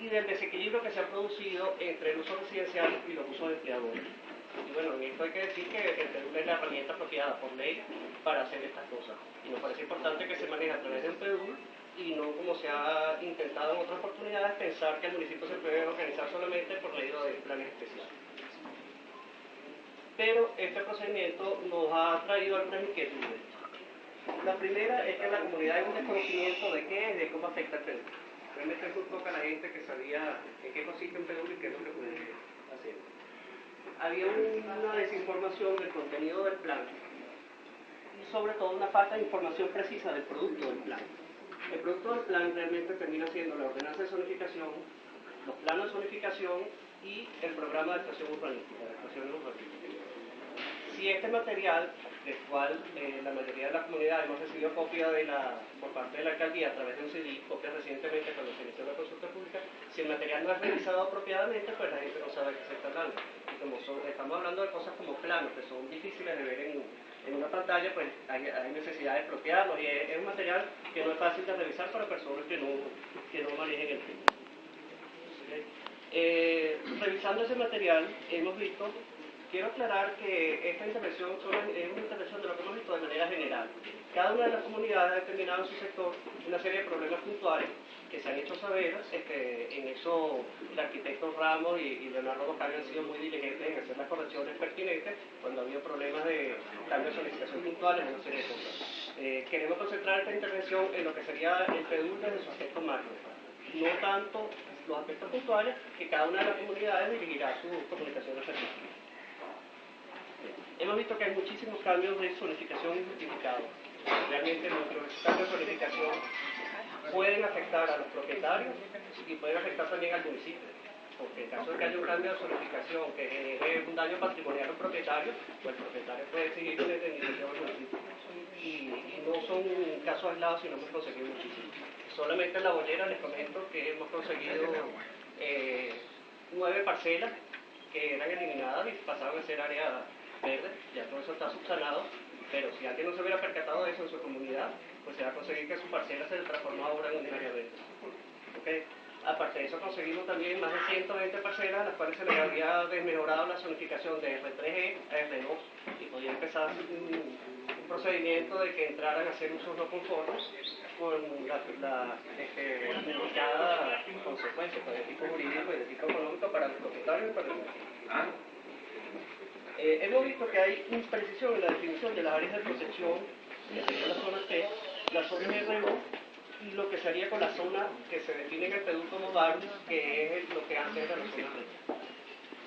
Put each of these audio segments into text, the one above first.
y del desequilibrio que se ha producido entre el uso residencial y los usos empleadores. Y bueno, en esto hay que decir que el PEDUL es la herramienta apropiada por ley para hacer estas cosas. Y nos parece importante que se maneje a través de un PEDUL y no como se ha intentado en otras oportunidades pensar que el municipio se puede organizar solamente por medio de planes especiales. Pero este procedimiento nos ha traído algunas inquietudes. La primera es que en la comunidad hay un desconocimiento de qué es y de cómo afecta el PEDUL. Realmente es muy poca la gente que sabía en qué consiste un PEDUL y qué es lo que puede hacer. Había una desinformación del contenido del plan y sobre todo una falta de información precisa del producto del plan. El producto del plan realmente termina siendo la ordenanza de zonificación, los planos de zonificación y el programa de actuación urbanística, Si este material, del cual la mayoría de la comunidad hemos recibido copia por parte de la alcaldía a través de un CD, copia recientemente cuando se inició la consulta pública, si el material no es revisado apropiadamente, pues la gente no sabe de qué se está hablando. Y como estamos hablando de cosas como planos, que son difíciles de ver en una pantalla, pues hay necesidad de apropiarlos y es un material que no es fácil de revisar para personas que no manejen el tema. Revisando ese material hemos visto, quiero aclarar que esta intervención es una intervención de lo que hemos visto de manera general. Cada una de las comunidades ha determinado en su sector una serie de problemas puntuales que se han hecho saber. En eso el arquitecto Ramos y Leonardo Bocario han sido muy diligentes en hacer las correcciones pertinentes cuando ha habido problemas de cambio de solicitación puntuales en una serie de cosas. Queremos concentrar esta intervención en lo que sería el PEDUL desde su aspecto macro, no tanto los aspectos puntuales que cada una de las comunidades dirigirá su comunicación respectiva. Hemos visto que hay muchísimos cambios de zonificación injustificados. Realmente nuestros cambios de zonificación pueden afectar a los propietarios y pueden afectar también al municipio. Porque en caso de que haya un cambio de zonificación que genere un daño patrimonial al propietario, pues el propietario puede exigir una indemnización al municipio. Y no son casos aislados, sino hemos conseguido muchísimo. Solamente en La Bollera les comento que hemos conseguido 9 parcelas que eran eliminadas y pasaban a ser área verde. Ya todo eso está subsanado, pero si alguien no se hubiera percatado de eso en su comunidad, pues se va a conseguir que su parcela se transformó ahora en un área verde. ¿Okay? Aparte de eso, conseguimos también más de 120 parcelas a las cuales se les había desmejorado la zonificación de R3E a R2 y podía empezar un procedimiento de que entraran a hacer usos no conformes con la indicada consecuencia de tipo jurídico y de tipo económico para los propietarios y para el municipio. Hemos visto que hay imprecisión en la definición de las áreas de protección, que sería la zona T, la zona RO, y lo que sería con la zona que se define en el PEDUL como VAR, que es lo que antes era la zona T.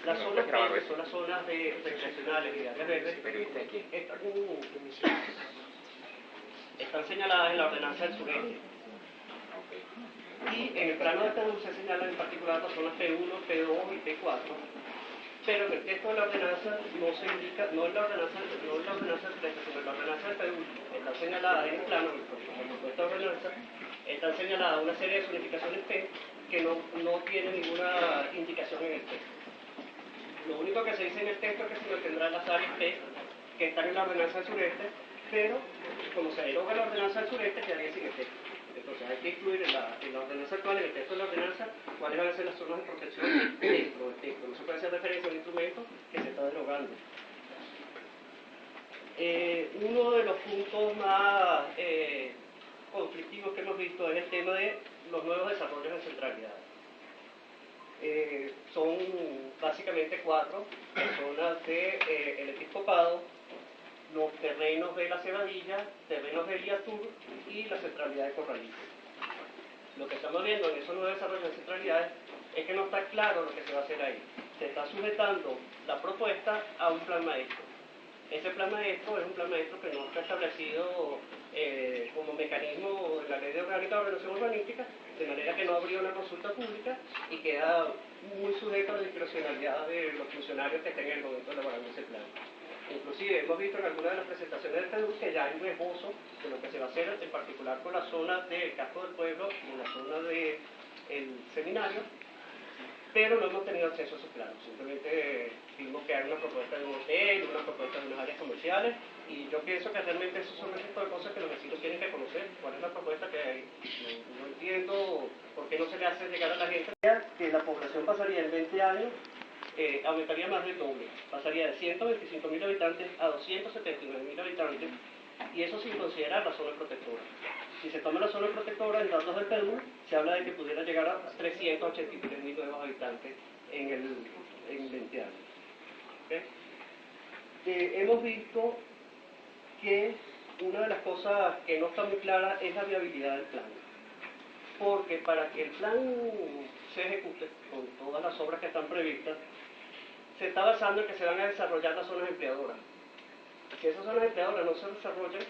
Las zonas T, que son las zonas recreacionales y áreas verdes, están señaladas en la ordenanza del sureste. Y en el plano de PEDUL se señalan en particular las zonas P1, P2 y P4. Pero en el texto de la ordenanza no se indica, no en la ordenanza del sureste, sino en la ordenanza del PEDUL, están señaladas en el plano, por supuesto ordenanza, están señaladas una serie de zonificaciones P que no tienen ninguna indicación en el texto. Lo único que se dice en el texto es que se mantendrán las áreas P que están en la ordenanza del sureste, pero como se deroga la ordenanza del sureste, quedaría sin el texto. Entonces hay que incluir en la ordenanza actual, en el texto de la ordenanza, cuáles van a ser las zonas de protección dentro del texto. No se puede hacer referencia a un instrumento que se está derogando. Uno de los puntos más conflictivos que hemos visto es el tema de los nuevos desarrollos en centralidades. Son básicamente 4, las zonas del episcopado, los terrenos de la Cebadilla, terrenos de Iatur y la centralidad de Corralito. Lo que estamos viendo en esos nuevos desarrollos de centralidades es que no está claro lo que se va a hacer ahí. Se está sujetando la propuesta a un plan maestro. Ese plan maestro es un plan maestro que no está establecido como mecanismo de la Ley de Orgánica de Ordenación Urbanística, de manera que no habría una consulta pública y queda muy sujeto a la discrecionalidad de los funcionarios que estén en el momento elaborando ese plan. Inclusive hemos visto en algunas de las presentaciones del PEDUL que ya hay un esbozo de lo que se va a hacer, en particular con la zona del casco del pueblo y la zona del seminario, pero no hemos tenido acceso a esos planos. Simplemente vimos que hay una propuesta de un hotel, una propuesta de unas áreas comerciales, y yo pienso que realmente esos son el tipo de cosas que los vecinos tienen que conocer. ¿Cuál es la propuesta que hay? No entiendo por ¿por qué no se le hace llegar a la gente? Que la población pasaría en 20 años, aumentaría más del doble, pasaría de 125.000 habitantes a 279.000 habitantes, y eso sin considerar la zona protectora. Si se toma la zona protectora, en datos del Perú, se habla de que pudiera llegar a 383.000 nuevos habitantes en 20 años. ¿Okay? Hemos visto que una de las cosas que no está muy clara es la viabilidad del plan. Porque para que el plan se ejecute con todas las obras que están previstas, se está basando en que se van a desarrollar las zonas empleadoras. Si esas zonas empleadoras no se desarrollan,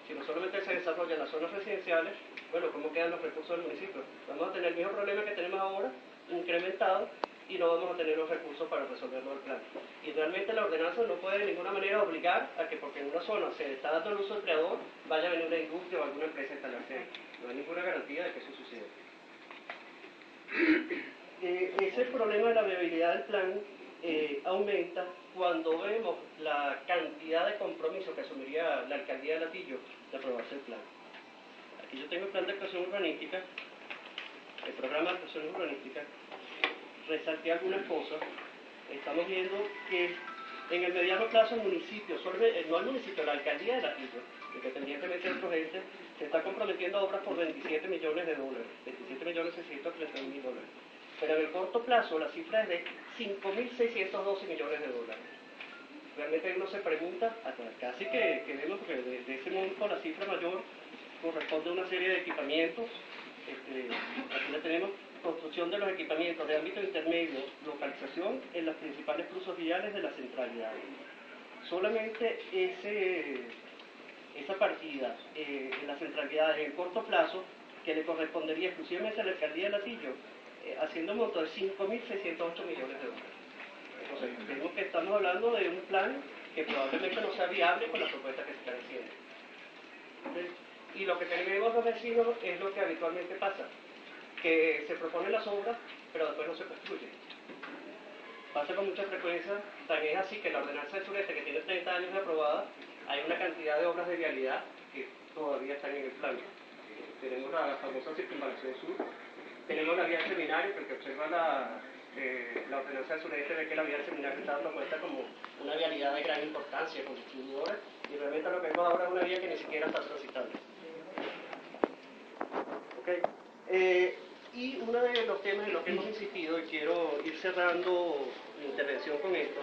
sino solamente se desarrollan las zonas residenciales, bueno, ¿cómo quedan los recursos del municipio? Vamos a tener el mismo problema que tenemos ahora, incrementado, y no vamos a tener los recursos para resolverlo del plan. Y realmente la ordenanza no puede de ninguna manera obligar a que porque en una zona se está dando el uso empleador, vaya a venir una industria o alguna empresa a instalarse. No hay ninguna garantía de que eso suceda. Ese problema de la viabilidad del plan aumenta cuando vemos la cantidad de compromiso que asumiría la alcaldía de Latillo de aprobarse el plan. Aquí yo tengo el plan de actuación urbanística, el programa de actuación urbanística. Resalté algunas cosas. Estamos viendo que en el mediano plazo el municipio, no el municipio, la alcaldía de Latillo, independientemente del proyecto, se está comprometiendo a obras por $27 millones, $27.631.000. Pero en el corto plazo la cifra es de $5.612 millones. Realmente uno se pregunta, hasta casi que vemos que de ese monto la cifra mayor corresponde a una serie de equipamientos. Aquí la tenemos, construcción de los equipamientos de ámbito intermedio, localización en las principales cruces viales de la centralidad. Solamente esa partida en la centralidad en el corto plazo, que le correspondería exclusivamente a la alcaldía de Latillo, haciendo un monto de $5.608 millones. Entonces, vemos que estamos hablando de un plan que probablemente no sea viable con las propuestas que se están haciendo. Y lo que tenemos los vecinos es lo que habitualmente pasa, que se proponen las obras, pero después no se construyen. Pasa con mucha frecuencia, tan es así que la ordenanza del sureste, que tiene 30 años de aprobada, hay una cantidad de obras de vialidad que todavía están en el plan. Tenemos la famosa circunvalación sur, tenemos la vía del seminario, que el que observa la ordenanza del sureste ve que la vía del seminario está propuesta como una vialidad de gran importancia, con distribuidores, y realmente lo que vemos ahora es una vía que ni siquiera está transitable. Okay. Y uno de los temas en los que hemos insistido, y quiero ir cerrando mi intervención con esto,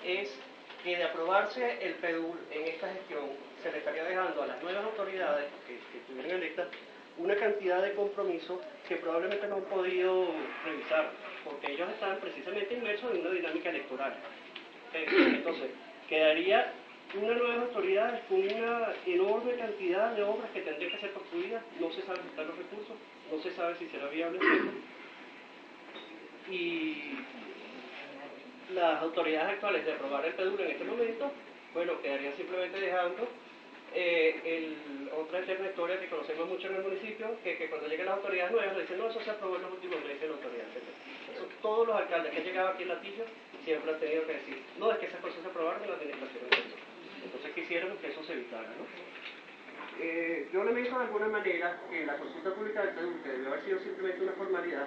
es que de aprobarse el PEDUL en esta gestión, se le estaría dejando a las nuevas autoridades que estuvieron electas una cantidad de compromisos que probablemente no han podido revisar, porque ellos están precisamente inmersos en una dinámica electoral. Entonces, quedaría una nueva autoridad con una enorme cantidad de obras que tendrían que ser construidas, no se sabe si están los recursos, no se sabe si será viable hacerlo. Y las autoridades actuales de aprobar el PEDUL en este momento, bueno, quedarían simplemente dejando otra eterna historia que conocemos mucho en el municipio, que cuando lleguen las autoridades nuevas le dicen, no, eso se aprobó en los últimos meses de la autoridad. Eso, todos los alcaldes que han llegado aquí en Latillo siempre han tenido que decir, no, es que esas cosas se aprobaron en la administración anterior. Entonces quisiéramos que eso se evitara, ¿no? Yo lamento de alguna manera que la consulta pública del PEDUL, que debió haber sido simplemente una formalidad,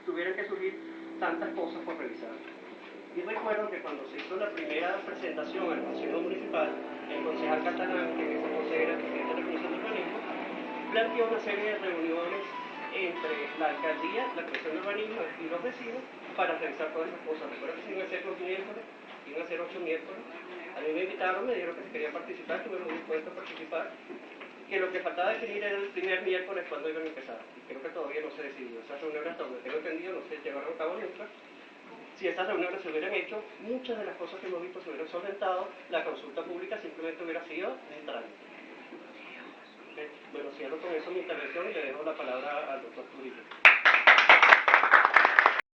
tuvieran que surgir tantas cosas por revisar. Y recuerdo que cuando se hizo la primera presentación al Consejo Municipal, el concejal Catalán, que en ese consejo era el presidente de la Comisión de Urbanismo, planteó una serie de reuniones entre la alcaldía, la Comisión de Urbanismo y los vecinos para revisar todas esas cosas. Recuerdo que se iban a hacer los miércoles, iban a hacer 8 miércoles. A mí me invitaron, me dijeron que si quería participar, estuve muy dispuesto a participar, que lo que faltaba definir era el primer miércoles cuando iban a empezar. Y creo que todavía no se decidió. Esas reuniones, hasta donde tengo entendido, no se llevaron a cabo nunca. Si esas reuniones se hubieran hecho, muchas de las cosas que hemos visto se hubieran solventado, la consulta pública simplemente hubiera sido un trámite. Bueno, cierro con eso mi intervención y le dejo la palabra al doctor Trujillo.